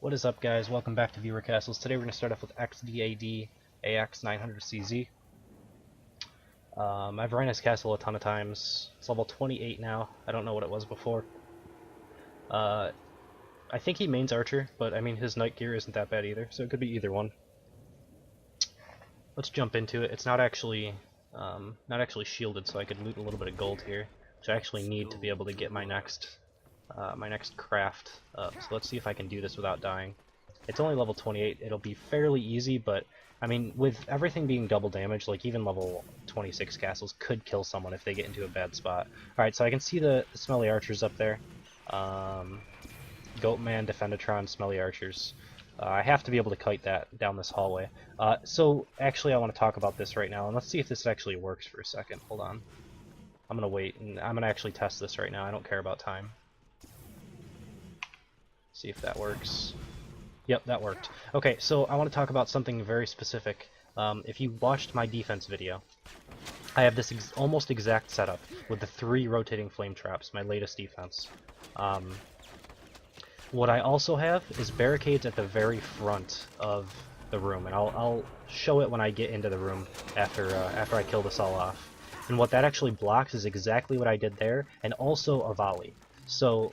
What is up, guys? Welcome back to Viewer Castles. Today we're going to start off with XDAD AX 900CZ. I've run his castle a ton of times. It's level 28 now. I don't know what it was before. I think he mains Archer, but I mean his knight gear isn't that bad either, so it could be either one. Let's jump into it. It's not actually shielded, so I could loot a little bit of gold here, which I actually need to be able to get my next craft up. So let's see if I can do this without dying. It's only level 28. It'll be fairly easy, but I mean, with everything being double damage, like even level 26 castles could kill someone if they get into a bad spot. Alright, so I can see the smelly archers up there. Goatman, Defendatron, smelly archers. I have to be able to kite that down this hallway. So actually I want to talk about this right now, and let's see if this actually works for a second. Hold on. I'm going to wait, and I'm going to actually test this right now. I don't care about time. See if that works. Yep, that worked. Okay, so I want to talk about something very specific. If you watched my defense video, I have this almost exact setup with the 3 rotating flame traps, my latest defense. What I also have is barricades at the very front of the room, and I'll show it when I get into the room after I kill this all off. And what that actually blocks is exactly what I did there, and also a volley. So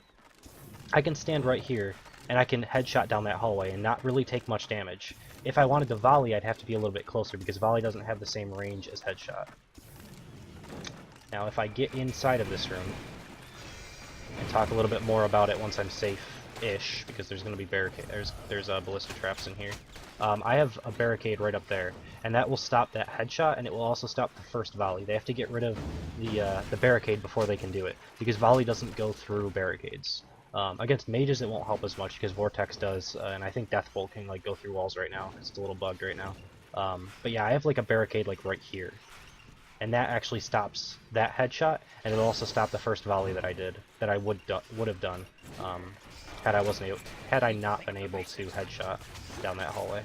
I can stand right here, and I can headshot down that hallway and not really take much damage. If I wanted to volley, I'd have to be a little bit closer, because volley doesn't have the same range as headshot. Now, if I get inside of this room, and talk a little bit more about it once I'm safe-ish, because there's going to be there's ballista traps in here. I have a barricade right up there, and that will stop that headshot, and it will also stop the first volley. They have to get rid of the barricade before they can do it, because volley doesn't go through barricades. Against mages it won't help as much because Vortex does, and I think Deathbolt can like go through walls right now. It's a little bugged right now. But yeah, I have like a barricade like right here, and that actually stops that headshot, and it'll also stop the first volley that I did, that I would have done had I not been able to headshot down that hallway.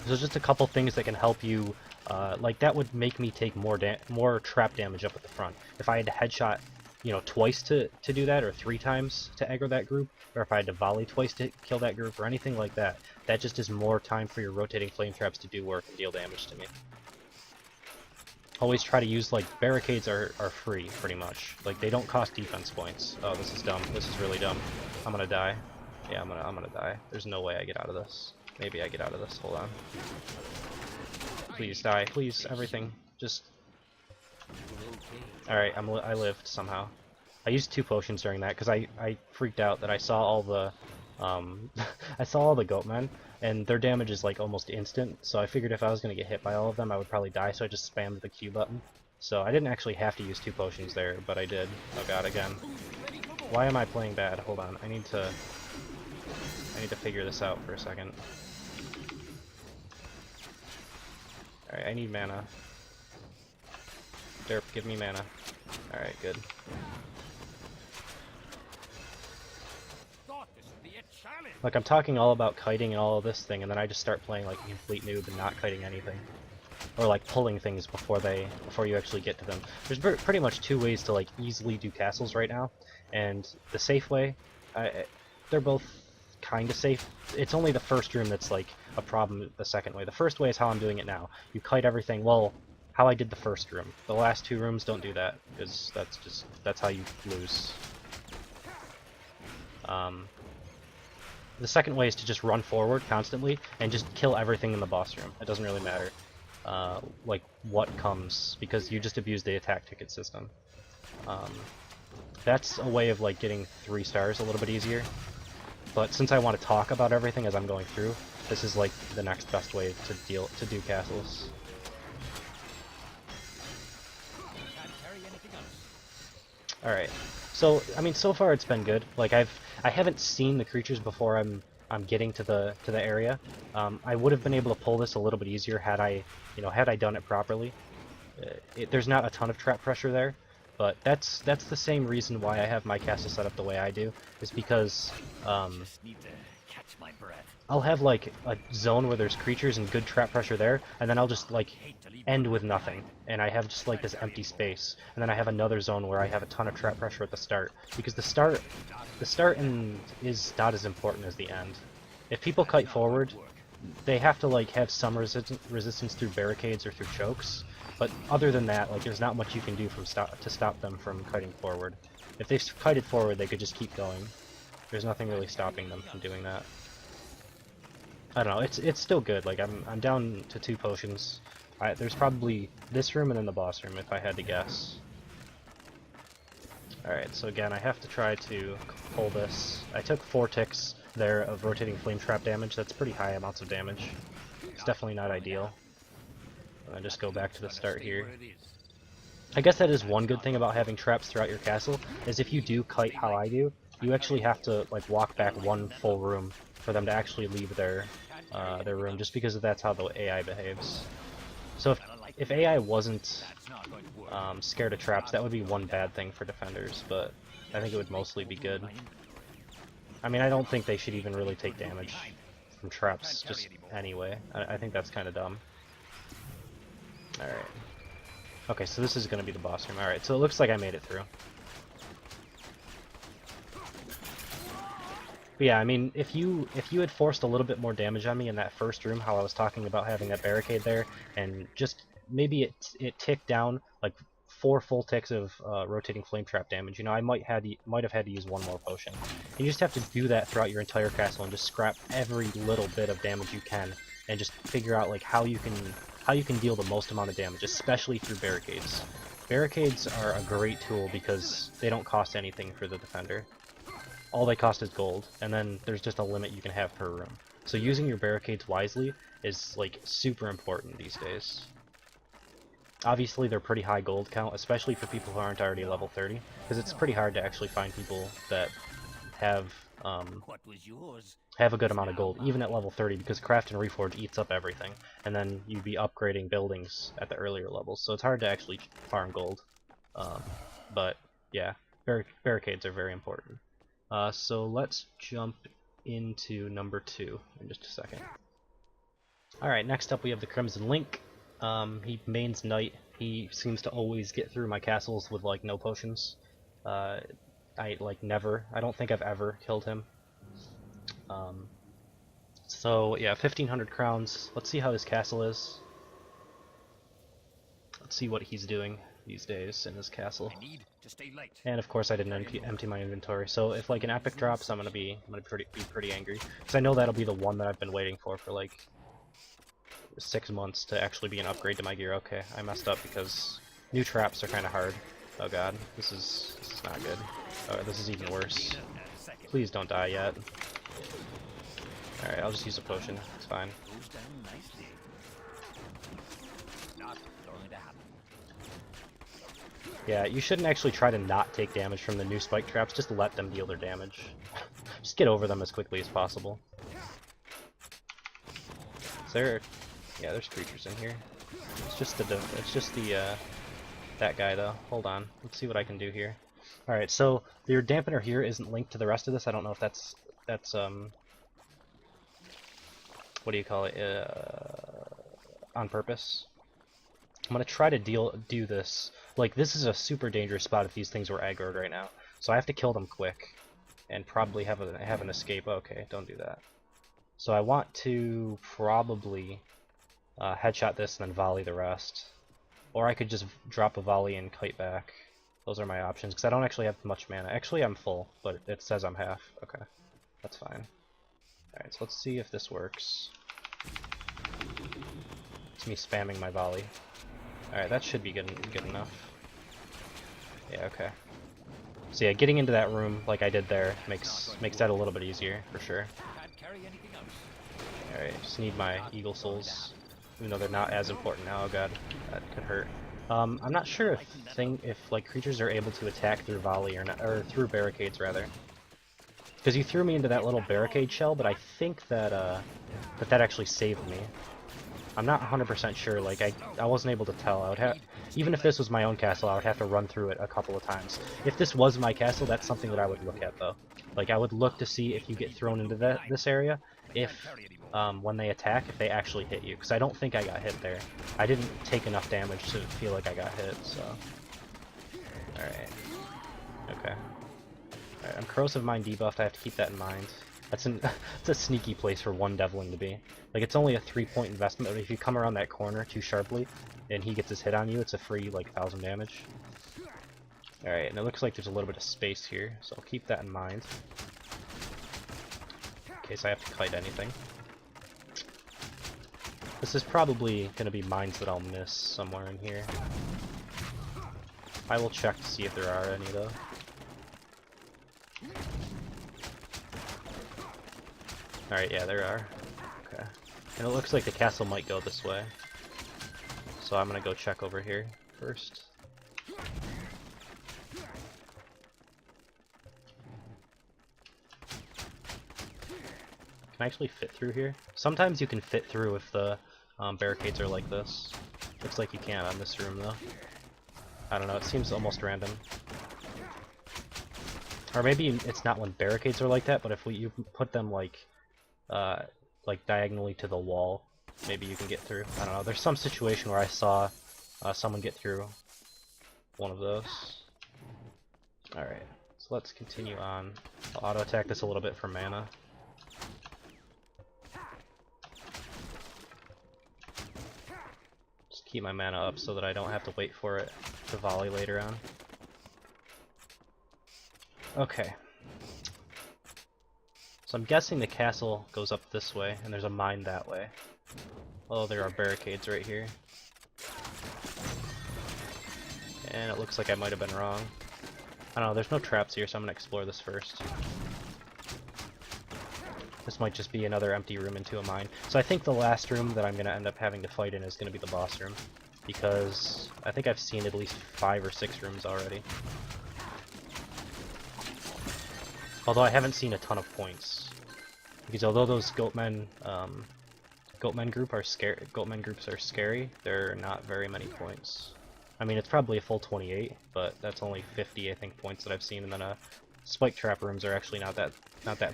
So there's just a couple things that can help you. Like that would make me take more trap damage up at the front. If I had to headshot, you know, twice to do that, or 3 times to aggro that group, or if I had to volley twice to kill that group, or anything like that, that just is more time for your rotating flame traps to do work and deal damage to me. Always try to use, like, barricades are free, pretty much. Like, they don't cost defense points. Oh, this is dumb. This is really dumb. I'm gonna die. Yeah, I'm gonna die. There's no way I get out of this. Maybe I get out of this. Hold on. Please die. Please, everything. Just... Alright, I lived somehow. I used 2 potions during that because I freaked out that I saw all the I saw all the goatmen, and their damage is like almost instant, so I figured if I was going to get hit by all of them I would probably die, so I just spammed the Q button. So I didn't actually have to use 2 potions there, but I did. Oh god, again. Why am I playing bad? Hold on, I need to figure this out for a second. Alright, I need mana. Derp, give me mana. Alright, good. Like, I'm talking all about kiting and all of this thing, and then I just start playing like a complete noob and not kiting anything. Or like pulling things before you actually get to them. There's pretty much 2 ways to like easily do castles right now, and the safe way, they're both kind of safe. It's only the first room that's like a problem the second way. The first way is how I'm doing it now. You kite everything, well, how I did the first room. The last 2 rooms don't do that, because that's how you lose. The second way is to just run forward constantly and just kill everything in the boss room. It doesn't really matter like what comes, because you just abuse the attack ticket system. That's a way of like getting 3 stars a little bit easier. But since I want to talk about everything as I'm going through, this is like the next best way to do castles. Alright, so I mean, so far it's been good. Like I haven't seen the creatures before I'm getting to the area. I would have been able to pull this a little bit easier had I done it properly. There's not a ton of trap pressure there, but that's the same reason why I have my castle set up the way I do, is because Just need to catch my breath. I'll have like a zone where there's creatures and good trap pressure there, and then I'll just like end with nothing, and I have just like this empty space, and then I have another zone where I have a ton of trap pressure at the start, because the start is not as important as the end. If people kite forward, they have to like have some resistance through barricades or through chokes, but other than that, like there's not much you can do to stop them from kiting forward. If they've kited forward, they could just keep going. There's nothing really stopping them from doing that. I don't know. It's still good. Like I'm down to 2 potions. There's probably this room and then the boss room if I had to guess. All right. So again, I have to try to pull this. I took 4 ticks there of rotating flame trap damage. That's pretty high amounts of damage. It's definitely not ideal. And I just go back to the start here. I guess that is one good thing about having traps throughout your castle, is if you do kite how I do, you actually have to like walk back 1 full room for them to actually leave their room, just because that's how the AI behaves. So if AI wasn't scared of traps, that would be one bad thing for defenders, but I think it would mostly be good. I mean, I don't think they should even really take damage from traps just anyway. I think that's kind of dumb. Alright. Okay, so this is going to be the boss room. Alright, so it looks like I made it through. But yeah, I mean, if you had forced a little bit more damage on me in that first room, how I was talking about having that barricade there, and just maybe it ticked down like 4 full ticks of rotating flame trap damage, you know, I might have had to use 1 more potion. You just have to do that throughout your entire castle and just scrap every little bit of damage you can, and just figure out like how you can deal the most amount of damage, especially through barricades. Barricades are a great tool because they don't cost anything for the defender. All they cost is gold, and then there's just a limit you can have per room. So using your barricades wisely is like super important these days. Obviously they're pretty high gold count, especially for people who aren't already level 30, because it's pretty hard to actually find people that have a good amount of gold, even at level 30, because Craft and Reforge eats up everything, and then you'd be upgrading buildings at the earlier levels, so it's hard to actually farm gold. But yeah, barricades are very important. So let's jump into number 2 in just a second. Alright, next up we have the TheCrimsonLink. He mains Knight. He seems to always get through my castles with like no potions. I don't think I've ever killed him. So yeah, 1500 crowns. Let's see how his castle is. Let's see what he's doing these days in his castle. And of course I didn't empty my inventory, so if like an epic drops, I'm gonna be pretty angry, because I know that'll be the one that I've been waiting for like 6 months to actually be an upgrade to my gear. Okay, I messed up because new traps are kind of hard. Oh god, this is not good. Oh, this is even worse. Please don't die yet. Alright, I'll just use a potion. It's fine. Yeah, you shouldn't actually try to not take damage from the new spike traps, just let them deal their damage. Just get over them as quickly as possible. Is there... Yeah, there's creatures in here. It's just that guy though. Hold on, let's see what I can do here. Alright, so your dampener here isn't linked to the rest of this. I don't know if that's what do you call it, on purpose. I'm gonna try to do this. Like, this is a super dangerous spot if these things were aggroed right now. So I have to kill them quick, and probably have an escape. Okay, don't do that. So I want to probably headshot this and then volley the rest. Or I could just drop a volley and kite back. Those are my options, because I don't actually have much mana. Actually, I'm full, but it says I'm half. Okay, that's fine. Alright, so let's see if this works. It's me spamming my volley. Alright, that should be good enough. Yeah, okay. So yeah, getting into that room like I did there makes that a little bit easier, for sure. Alright, just need my Eagle Souls. Even though they're not as important now. Oh god, that could hurt. I'm not sure if like creatures are able to attack through volley or not, or through barricades rather. Because you threw me into that little barricade shell, but I think that that actually saved me. I'm not 100% sure, like, I wasn't able to tell. I would have, even if this was my own castle, I would have to run through it a couple of times. If this was my castle, that's something that I would look at, though. Like, I would look to see if you get thrown into this area, if, when they attack, if they actually hit you. Because I don't think I got hit there. I didn't take enough damage to feel like I got hit, so... Alright. Okay. Alright, I'm Corrosive Mine debuffed, I have to keep that in mind. That's it's a sneaky place for one Deviling to be. Like, it's only a 3-point investment, but if you come around that corner too sharply, and he gets his hit on you, it's a free, like, 1,000 damage. Alright, and it looks like there's a little bit of space here, so I'll keep that in mind. In case I have to kite anything. This is probably going to be mines that I'll miss somewhere in here. I will check to see if there are any, though. Alright, yeah, there are. Okay. And it looks like the castle might go this way. So I'm gonna go check over here first. Can I actually fit through here? Sometimes you can fit through if the barricades are like this. Looks like you can't on this room, though. I don't know, it seems almost random. Or maybe it's not when barricades are like that, but if you put them like diagonally to the wall, maybe you can get through. I don't know. There's some situation where I saw someone get through one of those. Alright, so let's continue on. I'll auto-attack this a little bit for mana. Just keep my mana up so that I don't have to wait for it to volley later on. Okay. So I'm guessing the castle goes up this way, and there's a mine that way. Oh, there are barricades right here. And it looks like I might have been wrong. I don't know, there's no traps here, so I'm going to explore this first. This might just be another empty room into a mine. So I think the last room that I'm going to end up having to fight in is going to be the boss room. Because I think I've seen at least 5 or 6 rooms already. Although I haven't seen a ton of points, because although those Goatmen groups are scary, they're not very many points. I mean, it's probably a full 28, but that's only 50, I think, points that I've seen. And then spike trap rooms are actually not that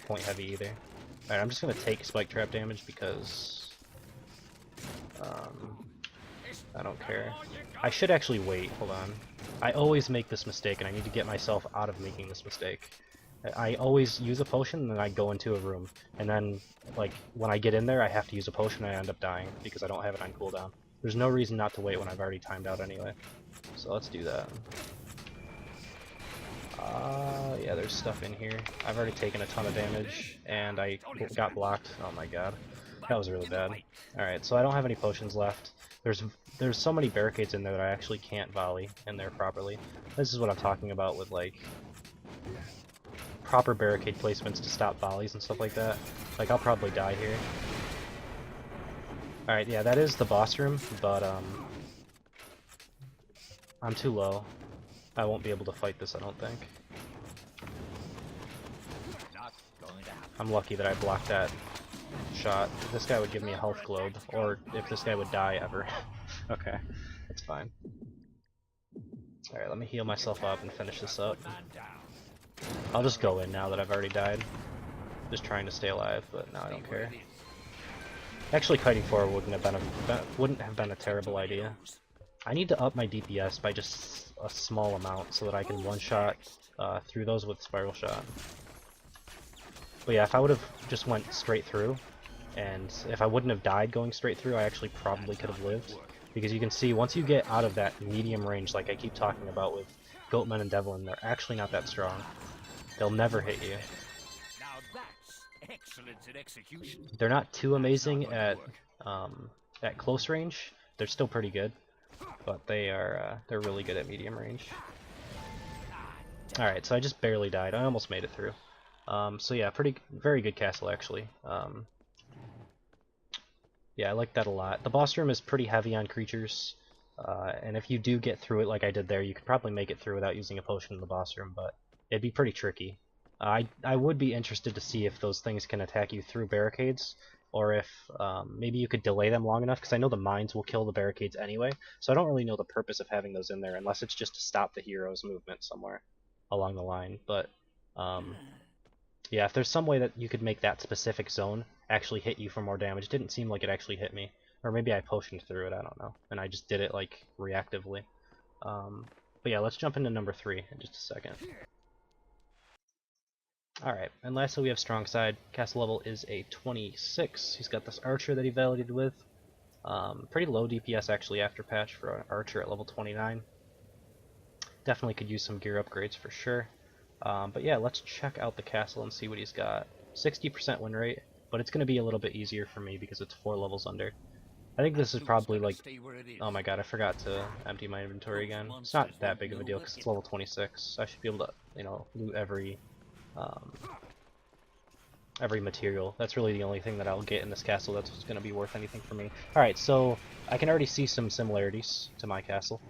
point heavy either. All right, I'm just gonna take spike trap damage because I don't care. I should actually wait. Hold on. I always make this mistake, and I need to get myself out of making this mistake. I always use a potion and then I go into a room, and then like when I get in there I have to use a potion and I end up dying because I don't have it on cooldown. There's no reason not to wait when I've already timed out anyway. So let's do that. Yeah, there's stuff in here. I've already taken a ton of damage and I got blocked. Oh my god. That was really bad. Alright, so I don't have any potions left. There's so many barricades in there that I actually can't volley in there properly. This is what I'm talking about with like proper barricade placements to stop volleys and stuff like that. Like, I'll probably die here. Alright, yeah, that is the boss room, but, I'm too low. I won't be able to fight this, I don't think. I'm lucky that I blocked that shot. This guy would give me a health globe, or if this guy would die ever. Okay, that's fine. Alright, let me heal myself up and finish this up. I'll just go in now that I've already died. Just trying to stay alive, but now I don't care. Actually, kiting forward wouldn't have been a terrible idea. I need to up my DPS by just a small amount so that I can one-shot through those with Spiral Shot. But yeah, if I would have just went straight through, and if I wouldn't have died going straight through, I actually probably could have lived. Because you can see, once you get out of that medium range, like I keep talking about with Goatmen and Devlin, they're actually not that strong. They'll never hit you. Now that's excellence in execution. They're not too amazing at close range. They're still pretty good, but they're really good at medium range. All right, so I just barely died. I almost made it through. So yeah, very good castle actually. Yeah, I like that a lot. The boss room is pretty heavy on creatures, and if you do get through it like I did there, you could probably make it through without using a potion in the boss room, but it'd be pretty tricky. I would be interested to see if those things can attack you through barricades, or if maybe you could delay them long enough, because I know the mines will kill the barricades anyway, so I don't really know the purpose of having those in there, unless it's just to stop the hero's movement somewhere along the line. But yeah, if there's some way that you could make that specific zone actually hit you for more damage. It didn't seem like it actually hit me. Or maybe I potioned through it, I don't know. And I just did it, like, reactively. But yeah, let's jump into number 3 in just a second. Alright, and lastly we have Strongside. Castle level is a 26. He's got this archer that he validated with. Pretty low DPS actually after patch for an archer at level 29. Definitely could use some gear upgrades for sure. But yeah, let's check out the castle and see what he's got. 60% win rate, but it's going to be a little bit easier for me because it's 4 levels under. I think this is probably like... Oh my god, I forgot to empty my inventory again. It's not that big of a deal because it's level 26. I should be able to, you know, loot every material. That's really the only thing that I'll get in this castle that's going to be worth anything for me. Alright, so I can already see some similarities to my castle.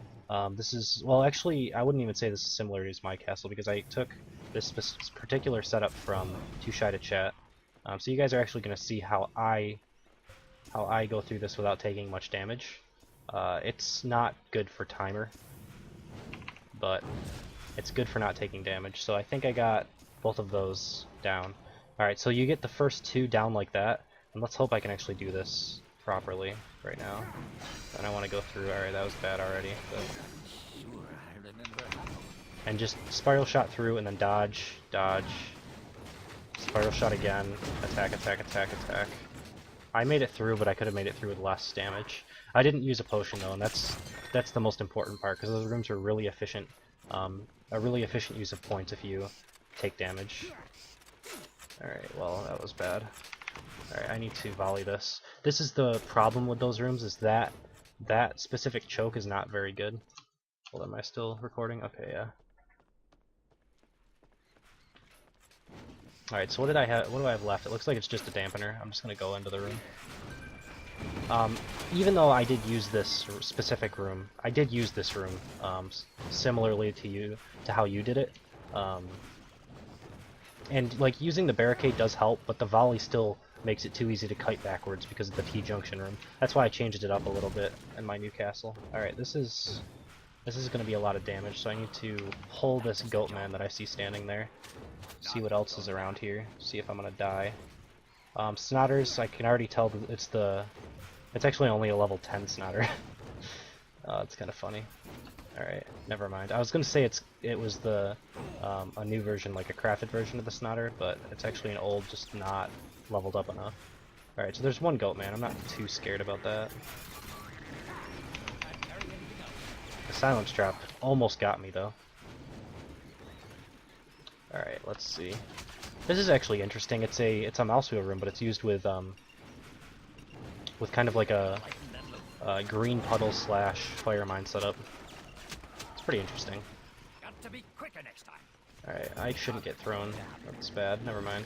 This is, well actually, I wouldn't even say this is similarities to my castle because I took this particular setup from Too Shy to Chat. So you guys are actually going to see how I go through this without taking much damage. It's not good for timer, but it's good for not taking damage. So I think I got both of those down. Alright, so you get the first 2 down like that, and let's hope I can actually do this properly right now. And I want to go through, alright, that was bad already. But... And just spiral shot through and then dodge, dodge, spiral shot again, attack, attack, attack, attack. I made it through, but I could have made it through with less damage. I didn't use a potion though, and that's the most important part, because those rooms are really efficient. A really efficient use of points if you take damage. Alright, well, that was bad. Alright, I need to volley this. This is the problem with those rooms, is that that specific choke is not very good. Hold on, am I still recording? Okay, yeah. Alright, so what do I have left? It looks like it's just a dampener. I'm just gonna go into the room. Even though I did use this specific room, I did use this room similarly to how you did it. And like using the barricade does help, but the volley still makes it too easy to kite backwards because of the T-junction room. That's why I changed it up a little bit in my new castle. Alright, this is going to be a lot of damage, so I need to pull this goat man that I see standing there. See what else is around here. See if I'm going to die. Snotters, I can already tell that it's actually only a level 10 Snotter. It's kind of funny. Alright, never mind. I was going to say it was a new version, like a crafted version of the Snotter, but it's actually an old, just not leveled up enough. Alright, so there's one goat man. I'm not too scared about that. The silence trap almost got me though. Alright, let's see. This is actually interesting. It's a mouse wheel room, but it's used with kind of like a green puddle / fire mine setup. It's pretty interesting. Got to be quicker next time. Alright, I shouldn't get thrown. That's bad. Never mind.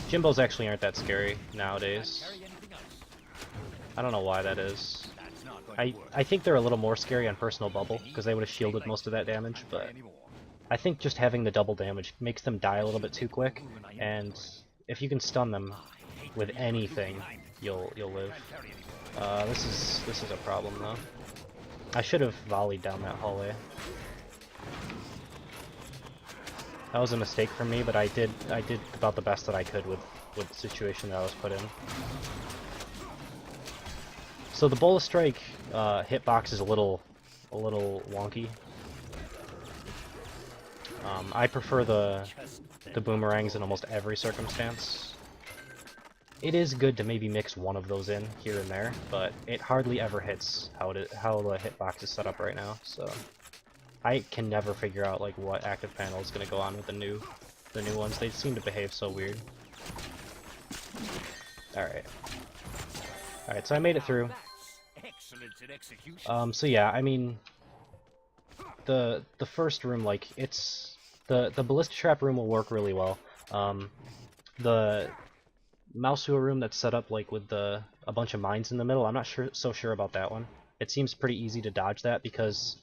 Jimbos actually aren't that scary nowadays. I don't know why that is. I think they're a little more scary on Personal Bubble, because they would have shielded most of that damage, but I think just having the double damage makes them die a little bit too quick, and if you can stun them with anything, you'll live. This is a problem though. I should have volleyed down that hallway. That was a mistake for me, but I did about the best that I could with the situation that I was put in. So the Bola Strike hitbox is a little wonky. I prefer the boomerangs in almost every circumstance. It is good to maybe mix one of those in here and there, but it hardly ever hits how the hitbox is set up right now. So I can never figure out like what active panel is going to go on with the new ones. They seem to behave so weird. Alright, so I made it through. So yeah, I mean, the first room, like, it's the ballista trap room will work really well. The mouse wheel room that's set up like with a bunch of mines in the middle, I'm not so sure about that one. It seems pretty easy to dodge that because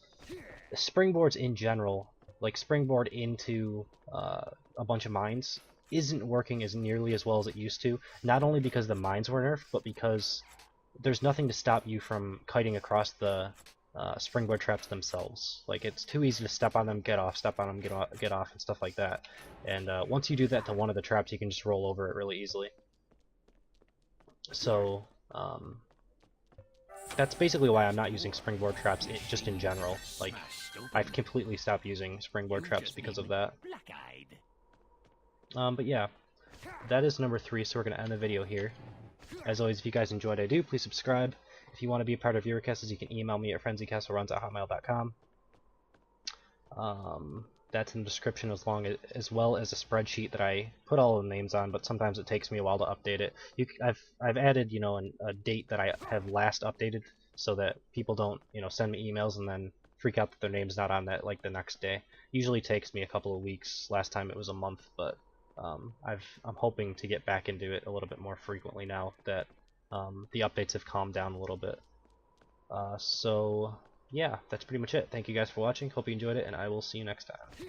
springboards in general, like springboard into a bunch of mines, isn't working as nearly as well as it used to. Not only because the mines were nerfed, but because there's nothing to stop you from kiting across the springboard traps themselves. Like, it's too easy to step on them, get off, step on them, get off, and stuff like that. And once you do that to one of the traps, you can just roll over it really easily. So that's basically why I'm not using springboard traps just in general. Like, I've completely stopped using springboard traps because of that. But yeah, that is number 3, so we're going to end the video here. As always, if you guys enjoyed, please subscribe. If you want to be a part of ViewerCast, you can email me at frenzycastleruns@hotmail.com. That's in the description, as well as a spreadsheet that I put all the names on, but sometimes it takes me a while to update it. I've added, you know, a date that I have last updated, so that people don't, you know, send me emails and then freak out that their name's not on that like the next day. Usually takes me a couple of weeks. Last time it was a month, but I'm hoping to get back into it a little bit more frequently now that the updates have calmed down a little bit. So yeah, that's pretty much it. Thank you guys for watching. Hope you enjoyed it, and I will see you next time.